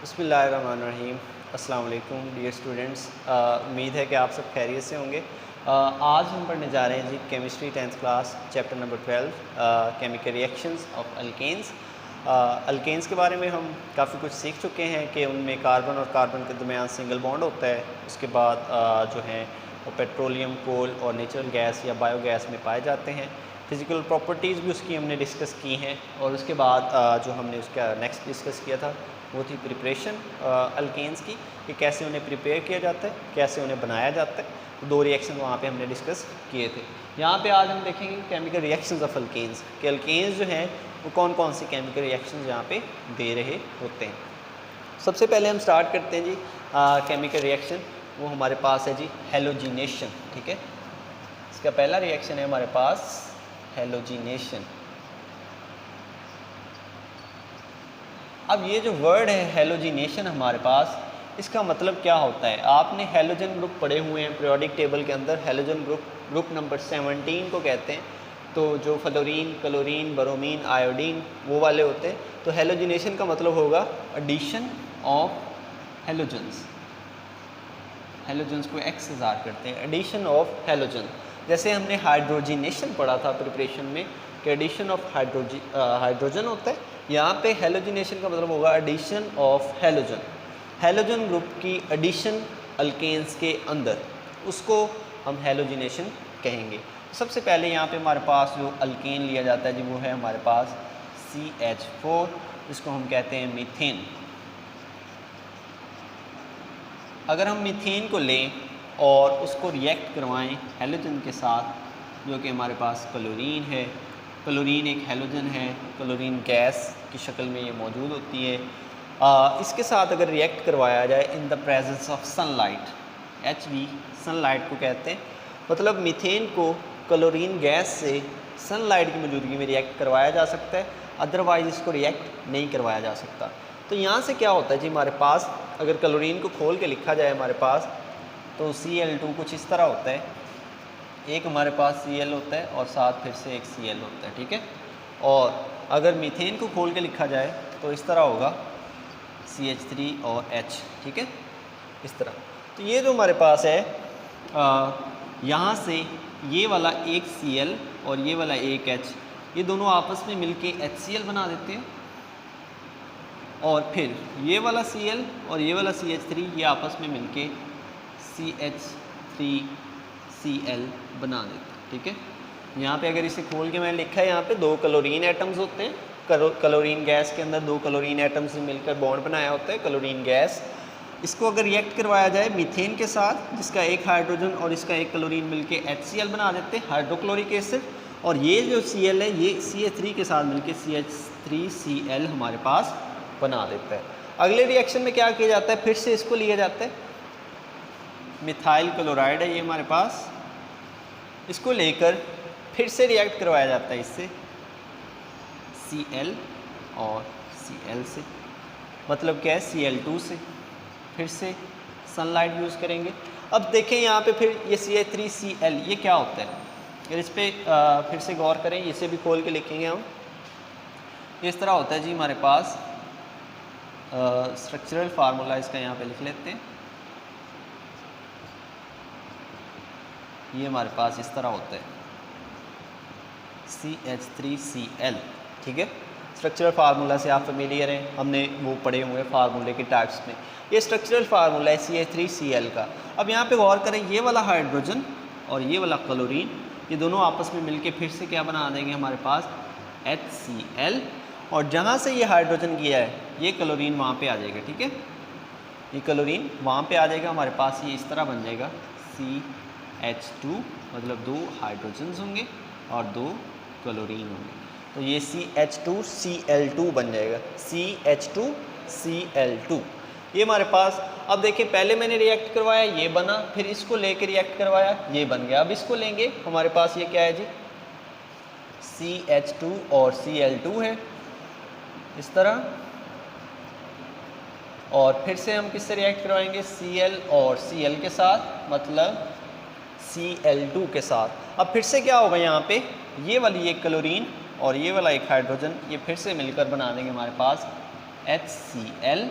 बिस्मिल्लाहिर्रहमानिर्रहीम। अस्सलाम वालेकुम डियर स्टूडेंट्स। उम्मीद है कि आप सब खैरियत से होंगे। आज हम पढ़ने जा रहे हैं जी chemistry 10th class chapter number 12 chemical reactions of alkenes. Alkenes के बारे में हम काफ़ी कुछ सीख चुके हैं कि उनमें कार्बन और कार्बन के दरमियान सिंगल बॉन्ड होता है। उसके बाद जो हैं वो पेट्रोलियम, कोल और नेचुरल गैस या बायोगैस में पाए जाते हैं। फ़िज़िकल प्रॉपर्टीज़ भी उसकी हमने डिस्कस की हैं और उसके बाद जो हमने उसका नेक्स्ट डिस्कस किया था वो थी प्रिपरेशन अल्केन्स की, कि कैसे उन्हें प्रिपेयर किया जाता है, कैसे उन्हें बनाया जाता है। तो दो रिएक्शन वहाँ पे हमने डिस्कस किए थे। यहाँ पे आज हम देखेंगे केमिकल रिएक्शंस ऑफ अल्केन्स, कि अल्केन्स जो हैं वो कौन कौन सी केमिकल रिएक्शंस यहाँ पे दे रहे होते हैं। सबसे पहले हम स्टार्ट करते हैं जी केमिकल रिएक्शन। वो हमारे पास है जी हेलोजिनेशन। ठीक है, इसका पहला रिएक्शन है हमारे पास हेलोजिनेशन। अब ये जो वर्ड है हेलोजिनेशन हमारे पास, इसका मतलब क्या होता है? आपने हेलोजन ग्रुप पढ़े हुए हैं पीरियोडिक टेबल के अंदर। हेलोजन ग्रुप नंबर 17 को कहते हैं। तो जो फ्लोरीन, क्लोरीन, ब्रोमीन, आयोडीन वो वाले होते हैं। तो हेलोजिनेशन का मतलब होगा एडिशन ऑफ हेलोजन्स। हेलोजन्स को एक्स से ज़ाहिर करते हैं, एडिशन ऑफ हेलोजन। जैसे हमने हाइड्रोजिनेशन पढ़ा था प्रिपरेशन में कि एडिशन ऑफ हाइड्रोजन होता है। यहाँ पे हेलोजिनेशन का मतलब होगा addition of halogen. Halogen group की एडिशन अल्केन्स के अंदर, उसको हम हेलोजिनेशन कहेंगे। सबसे पहले यहाँ पे हमारे पास जो अल्केन लिया जाता है जी वो है हमारे पास CH4, जिसको हम कहते हैं मीथेन। अगर हम मीथेन को लें और उसको रिएक्ट करवाएं हेलोजन के साथ, जो कि हमारे पास क्लोरीन है। क्लोरीन एक हेलोजन है, क्लोरीन गैस की शक्ल में ये मौजूद होती है। इसके साथ अगर रिएक्ट करवाया जाए in the presence of sunlight, HV sunlight को कहते हैं। मतलब मीथेन को क्लोरीन गैस से सनलाइट की मौजूदगी में रिएक्ट करवाया जा सकता है, अदरवाइज़ इसको रिएक्ट नहीं करवाया जा सकता। तो यहाँ से क्या होता है जी, हमारे पास अगर क्लोरीन को खोल के लिखा जाए हमारे पास, तो Cl2 कुछ इस तरह होता है। एक हमारे पास Cl होता है और साथ फिर से एक Cl होता है। ठीक है, और अगर मीथेन को खोल के लिखा जाए तो इस तरह होगा CH3 और H। ठीक है, इस तरह। तो ये जो हमारे पास है यहाँ से ये वाला एक Cl और ये वाला एक H, ये दोनों आपस में मिलके HCl बना देते हैं। और फिर ये वाला Cl और ये वाला CH3 ये आपस में मिलके CH3Cl बना देते हैं। ठीक है, यहाँ पे अगर इसे खोल के मैंने लिखा है, यहाँ पे दो क्लोरीन एटम्स होते हैं। क्लोरीन गैस के अंदर दो क्लोरीन एटम्स से मिलकर बॉन्ड बनाया होता है, क्लोरीन गैस। इसको अगर रिएक्ट करवाया जाए मीथेन के साथ, जिसका एक हाइड्रोजन और इसका एक क्लोरीन मिलके HCl बना देते हैं, हाइड्रोक्लोरिक एसिड। और ये जो Cl है ये CH3 के साथ मिलके CH3Cl हमारे पास बना देता है। अगले रिएक्शन में क्या किया जाता है, फिर से इसको लिया जाता है, मिथाइल क्लोराइड है ये हमारे पास, इसको लेकर फिर से रिएक्ट करवाया जाता है इससे Cl और Cl से। मतलब क्या है, Cl2 से फिर से सनलाइट यूज़ करेंगे। अब देखें यहाँ पे फिर ये CH3Cl ये क्या होता है, अगर इस पर फिर से गौर करें, इसे भी खोल के लिखेंगे हम। इस तरह होता है जी हमारे पास स्ट्रक्चरल फार्मूला, इसका यहाँ पे लिख लेते हैं। ये हमारे पास इस तरह होता है CH3Cl। ठीक है, स्ट्रक्चरल फार्मूला से आप फेमिलियर हैं, हमने वो पढ़े हुए फार्मूले के टाइप्स में। ये स्ट्रक्चरल फार्मूला है CH3Cl का। अब यहाँ पे गौर करें, ये वाला हाइड्रोजन और ये वाला क्लोरीन, ये दोनों आपस में मिलके फिर से क्या बना देंगे हमारे पास HCl। और जहाँ से ये हाइड्रोजन किया है ये क्लोरीन वहाँ पे आ जाएगा। ठीक है, ये क्लोरीन वहाँ पे आ जाएगा, हमारे पास ये इस तरह बन जाएगा CH2, मतलब दो हाइड्रोजन्स होंगे और दो क्लोरीन होंगे। तो ये CH2Cl2 बन जाएगा, CH2Cl2 ये हमारे पास। अब देखिए, पहले मैंने रिएक्ट करवाया ये बना, फिर इसको लेके रिएक्ट करवाया ये बन गया। अब इसको लेंगे, हमारे पास ये क्या है जी, CH2 और Cl2 है इस तरह। और फिर से हम किससे रिएक्ट करवाएंगे, Cl और Cl के साथ, मतलब Cl2 के साथ। अब फिर से क्या होगा, यहाँ पे ये वाली एक क्लोरीन और ये वाला एक हाइड्रोजन, ये फिर से मिलकर बना देंगे हमारे पास HCl।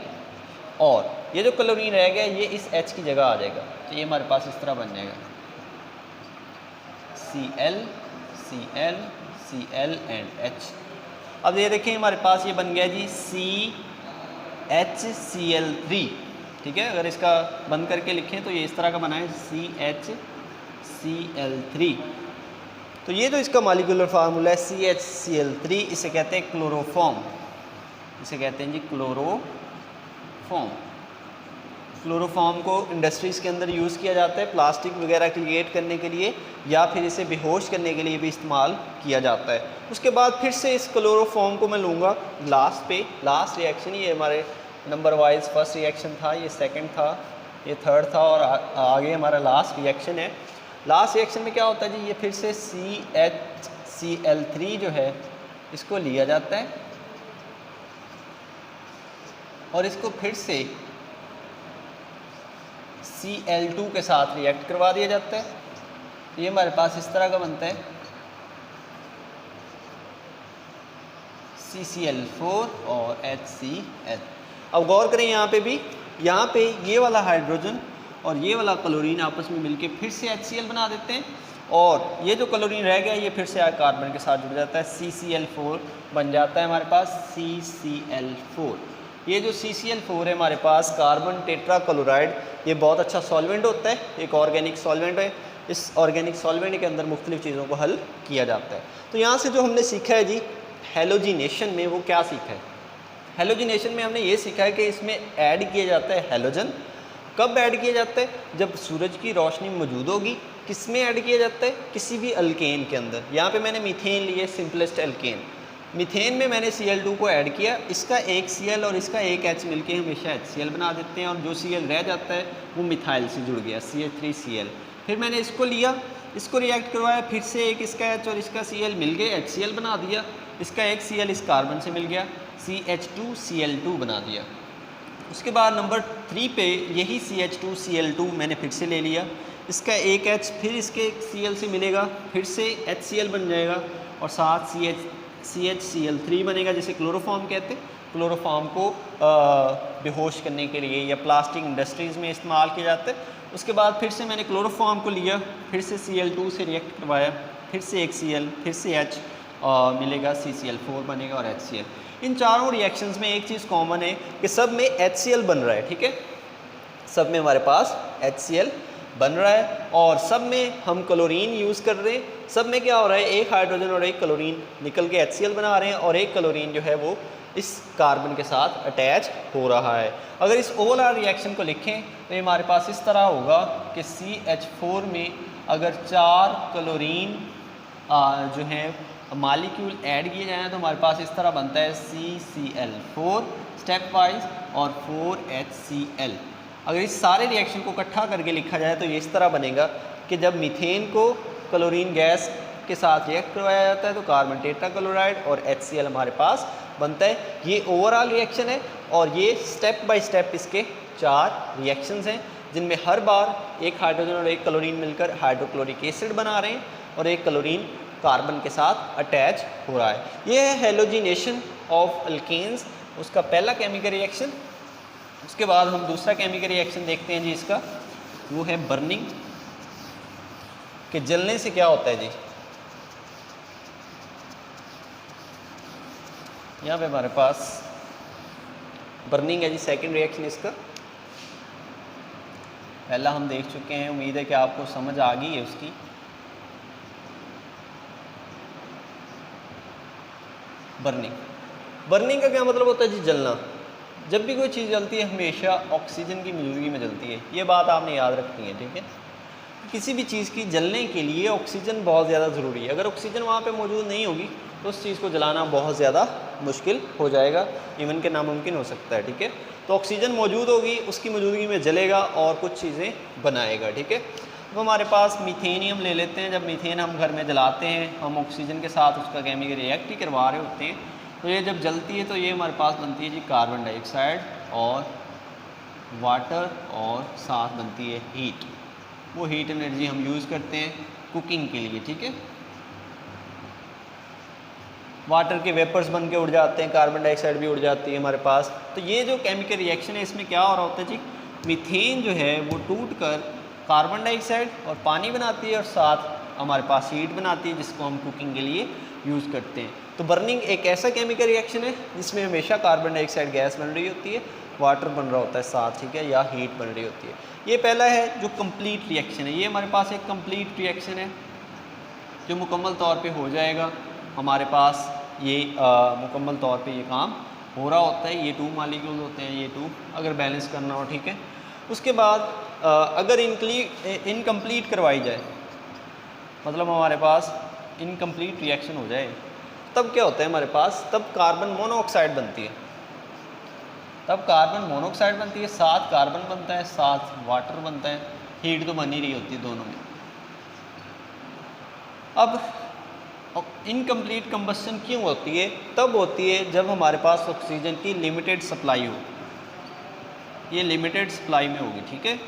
और ये जो क्लोरीन रह गया ये इस H की जगह आ जाएगा, तो ये हमारे पास इस तरह बन जाएगा Cl Cl Cl and H। अब ये देखें हमारे पास ये बन गया जी CHCl3, ठीक है। अगर इसका बंद करके लिखें तो ये इस तरह का बना है CHCl3। तो ये जो इसका मॉलिक्यूलर फार्मूला है CHCl3, इसे कहते हैं क्लोरोफॉर्म, इसे कहते हैं जी क्लोरोफॉर्म। क्लोरोफॉर्म को इंडस्ट्रीज़ के अंदर यूज़ किया जाता है प्लास्टिक वगैरह क्रिएट करने के लिए, या फिर इसे बेहोश करने के लिए भी इस्तेमाल किया जाता है। उसके बाद फिर से इस क्लोरोफॉर्म को मैं लूँगा लास्ट पे, लास्ट रिएक्शन, ये हमारे नंबर वाइज फर्स्ट रिएक्शन था, ये सेकंड था, ये थर्ड था, और आगे हमारा लास्ट रिएक्शन है। लास्ट रिएक्शन में क्या होता है जी, ये फिर से CHCl3 जो है इसको लिया जाता है और इसको फिर से Cl2 के साथ रिएक्ट करवा दिया जाता है। ये हमारे पास इस तरह का बनता है CCl4 और HCl। अब गौर करें यहाँ पे भी, यहाँ पे ये वाला हाइड्रोजन और ये वाला क्लोरीन आपस में मिलके फिर से HCl बना देते हैं, और ये जो क्लोरीन रह गया ये फिर से कार्बन के साथ जुड़ जाता है, CCl4 बन जाता है हमारे पास CCl4। ये जो CCl4 है हमारे पास कार्बन टेट्रा क्लोराइड, ये बहुत अच्छा सॉल्वेंट होता है, एक ऑर्गेनिक सॉल्वेंट है। इस ऑर्गेनिक सॉल्वेंट के अंदर मुख्तलिफ चीज़ों को हल किया जाता है। तो यहाँ से जो हमने सीखा है जी हेलोजिनेशन में, वो क्या सीखा है? हेलोजिनेशन में हमने ये सीखा है कि इसमें ऐड किया जाता है हेलोजन। कब ऐड किया जाता है? जब सूरज की रोशनी मौजूद होगी। किस में ऐड किया जाता है? किसी भी अल्केन के अंदर। यहाँ पे मैंने मीथेन लिए, सिंपलेस्ट अल्केन। मीथेन में मैंने Cl2 को ऐड किया, इसका एक Cl और इसका एक H मिलके हमेशा HCl बना देते हैं, और जो Cl रह जाता है वो मिथाइल से जुड़ गया, CH3Cl। फिर मैंने इसको लिया, इसको रिएक्ट करवाया, फिर से एक इसका H और इसका Cl मिल गए, HCl बना दिया। इसका एक Cl इस कार्बन से मिल गया, CH2Cl2 बना दिया। उसके बाद नंबर 3 पे यही CH2Cl2 मैंने फिर से ले लिया, इसका एक H फिर इसके Cl से मिलेगा, फिर से HCl बन जाएगा, और साथ CHCl3 बनेगा, जिसे क्लोरोफॉर्म कहते हैं। क्लोरोफॉर्म को बेहोश करने के लिए या प्लास्टिक इंडस्ट्रीज़ में इस्तेमाल किया जाता है। उसके बाद फिर से मैंने क्लोरोफॉर्म को लिया, फिर से Cl2 से रिएक्ट करवाया, फिर से एक Cl, फिर से H मिलेगा, CCl4 बनेगा और HCl। इन चारों रिएक्शंस में एक चीज़ कॉमन है कि सब में HCl बन रहा है, ठीक है। सब में हमारे पास HCl बन रहा है, और सब में हम क्लोरीन यूज़ कर रहे हैं। सब में क्या हो रहा है, एक हाइड्रोजन और एक क्लोरीन निकल के HCl बना रहे हैं, और एक क्लोरीन जो है वो इस कार्बन के साथ अटैच हो रहा है। अगर इस ओवरऑल रिएक्शन को लिखें तो ये हमारे पास इस तरह होगा कि CH4 में अगर 4 क्लोरीन जो है मॉलिक्यूल ऐड किए जाएँ तो हमारे पास इस तरह बनता है CCl4 स्टेप वाइज और 4HCl। अगर इस सारे रिएक्शन को इकट्ठा करके लिखा जाए तो ये इस तरह बनेगा कि जब मीथेन को क्लोरीन गैस के साथ रिएक्ट करवाया जाता है तो कार्बन टेट्रा क्लोराइड और HCl हमारे पास बनता है। ये ओवरऑल रिएक्शन है, और ये स्टेप बाय स्टेप इसके 4 रिएक्शंस हैं, जिनमें हर बार एक हाइड्रोजन और एक क्लोरीन मिलकर हाइड्रोक्लोरिक एसिड बना रहे हैं, और एक क्लोरीन कार्बन के साथ अटैच हो रहा है। ये है हेलोजिनेशन ऑफ अल्केन्स, उसका पहला केमिकल रिएक्शन। उसके बाद हम दूसरा केमिकल रिएक्शन देखते हैं जी, इसका वो है बर्निंग, कि जलने से क्या होता है जी। यहाँ पे हमारे पास बर्निंग है जी, सेकंड रिएक्शन इसका। पहला हम देख चुके हैं, उम्मीद है कि आपको समझ आ गई है उसकी। बर्निंग का क्या मतलब होता है जी? जलना। जब भी कोई चीज़ जलती है हमेशा ऑक्सीजन की मौजूदगी में जलती है, ये बात आपने याद रखनी है, ठीक है। किसी भी चीज़ की जलने के लिए ऑक्सीजन बहुत ज़्यादा ज़रूरी है। अगर ऑक्सीजन वहाँ पे मौजूद नहीं होगी तो उस चीज़ को जलाना बहुत ज़्यादा मुश्किल हो जाएगा, इवन के नामुमकिन हो सकता है, ठीक है। तो ऑक्सीजन मौजूद होगी, उसकी मौजूदगी में जलेगा और कुछ चीज़ें बनाएगा, ठीक है। अब हमारे पास मीथेन ही हम ले लेते हैं। जब मीथेन हम घर में जलाते हैं, हम ऑक्सीजन के साथ उसका केमिकल रिएक्ट ही करवा रहे होते हैं, तो ये जब जलती है तो ये हमारे पास बनती है जी कार्बन डाइऑक्साइड और वाटर, और साथ बनती है हीट। वो हीट एनर्जी हम यूज़ करते हैं कुकिंग के लिए, ठीक है। वाटर के वेपर्स बन के उड़ जाते हैं, कार्बन डाइऑक्साइड भी उड़ जाती है हमारे पास। तो ये जो केमिकल रिएक्शन है इसमें क्या हो रहा होता है जी, मीथेन जो है वो टूट कर कार्बन डाइऑक्साइड और पानी बनाती है और साथ हमारे पास हीट बनाती है जिसको हम कुकिंग के लिए यूज़ करते हैं। तो बर्निंग एक ऐसा केमिकल रिएक्शन है जिसमें हमेशा कार्बन डाइऑक्साइड गैस बन रही होती है, वाटर बन रहा होता है साथ, ठीक है, या हीट बन रही होती है। ये पहला है जो कंप्लीट रिएक्शन है, ये हमारे पास एक कंप्लीट रिएक्शन है जो मुकम्मल तौर पे हो जाएगा हमारे पास। ये मुकम्मल तौर पे ये काम हो रहा होता है, ये 2 मालिक्यूल्स होते हैं, ये 2 अगर बैलेंस करना हो, ठीक है। उसके बाद अगर इनकम्प्लीट करवाई जाए, मतलब हमारे पास इनकम्प्लीट रिएक्शन हो जाए, तब क्या होता है हमारे पास, तब कार्बन मोनोऑक्साइड बनती है, साथ कार्बन बनता है, साथ वाटर बनता है, हीट तो बन ही रही होती है दोनों में। अब इनकम्प्लीट कंबस्शन क्यों होती है, तब होती है जब हमारे पास ऑक्सीजन की लिमिटेड सप्लाई हो, ये लिमिटेड सप्लाई में होगी, ठीक है।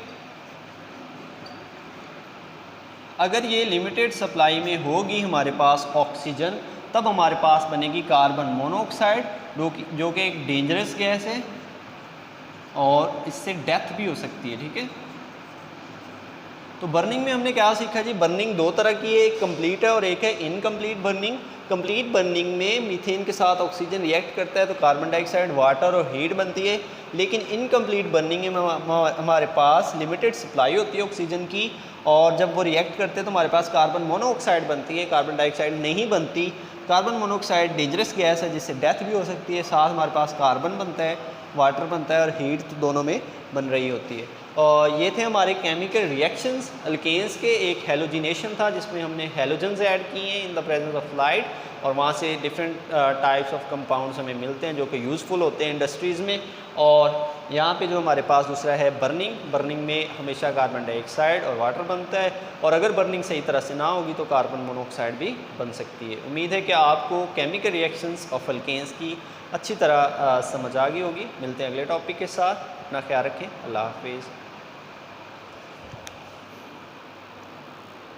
अगर ये लिमिटेड सप्लाई में होगी हमारे पास ऑक्सीजन, तब हमारे पास बनेगी कार्बन मोनोऑक्साइड जो कि एक डेंजरस गैस है और इससे डेथ भी हो सकती है, ठीक है। तो बर्निंग में हमने क्या सीखा जी, बर्निंग 2 तरह की है, एक कंप्लीट है और एक है इनकम्प्लीट बर्निंग। कंप्लीट बर्निंग में मीथेन के साथ ऑक्सीजन रिएक्ट करता है तो कार्बन डाइऑक्साइड, वाटर और हीट बनती है। लेकिन इनकम्प्लीट बर्निंग में हमारे पास लिमिटेड सप्लाई होती है ऑक्सीजन की, और जब वो रिएक्ट करते हैं तो हमारे पास कार्बन मोनोऑक्साइड बनती है, कार्बन डाइऑक्साइड नहीं बनती। कार्बन मोनोऑक्साइड डेंजरस गैस है जिससे डेथ भी हो सकती है, साथ हमारे पास कार्बन बनता है, वाटर बनता है और हीट तो दोनों में बन रही होती है। और ये थे हमारे केमिकल रिएक्शंस अल्केन्स के। एक हेलोजिनेशन था जिसमें हमने हेलोजन्स ऐड किए हैं in the presence of light, और वहाँ से डिफरेंट टाइप्स ऑफ कंपाउंड्स हमें मिलते हैं जो कि यूज़फुल होते हैं इंडस्ट्रीज़ में। और यहाँ पे जो हमारे पास दूसरा है बर्निंग में हमेशा कार्बन डाइऑक्साइड और वाटर बनता है, और अगर बर्निंग सही तरह से ना होगी तो कार्बन मोनोऑक्साइड भी बन सकती है। उम्मीद है कि आपको केमिकल रिएक्शंस ऑफ अल्केन्स की अच्छी तरह समझ आ गई होगी। मिलते हैं अगले टॉपिक के साथ, अपना ख्याल रखें, अल्लाह हाफिज़।